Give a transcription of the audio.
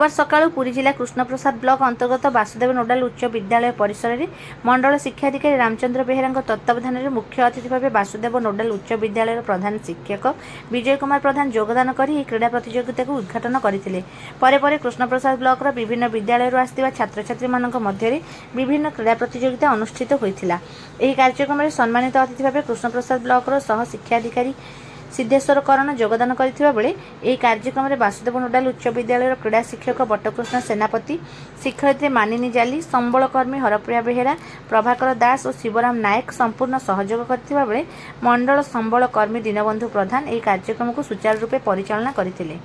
सकाळू पुरी जिला कृष्णप्रसाद ब्लॉक अंतर्गत वासुदेव नोडाल उच्च विद्यालय परिसर में मंडल शिक्षाधिकारी रामचंद्र बेहेरा तत्वावधान में मुख्य अतिथि भाव वासुदेव नोडाल उच्च विद्यालय प्रधान शिक्षक विजय कुमार प्रधान योगदान कर क्रीड़ा प्रतियोगिता को उद्घाटन करते। कृष्णप्रसाद ब्लॉक विभिन्न विद्यालय आसथिबा छात्र छात्री मध्य विभिन्न क्रीड़ा प्रतियोगिता अनुष्ठित होता। कार्यक्रम में सम्मानित अतिथि भाव कृष्णप्रसाद ब्लॉक सह शिक्षाधिकारी सिद्धेश्वर करण योगदान करथिबा बेले एही कार्यक्रम में वासुदेव नोडाल उच्च विद्यालय क्रीड़ा शिक्षक बटकृष्ण सेनापति शिक्षयित्री मानिनी जाली संबलकर्मी हरप्रिया बेहेरा प्रभाकर दास और शिवराम नायक संपूर्ण सहयोग करथिबा बेले मंडल संबलकर्मी दीनबंधु प्रधान एही कार्यक्रम को सुचारू रूपे परिचालना करथिले।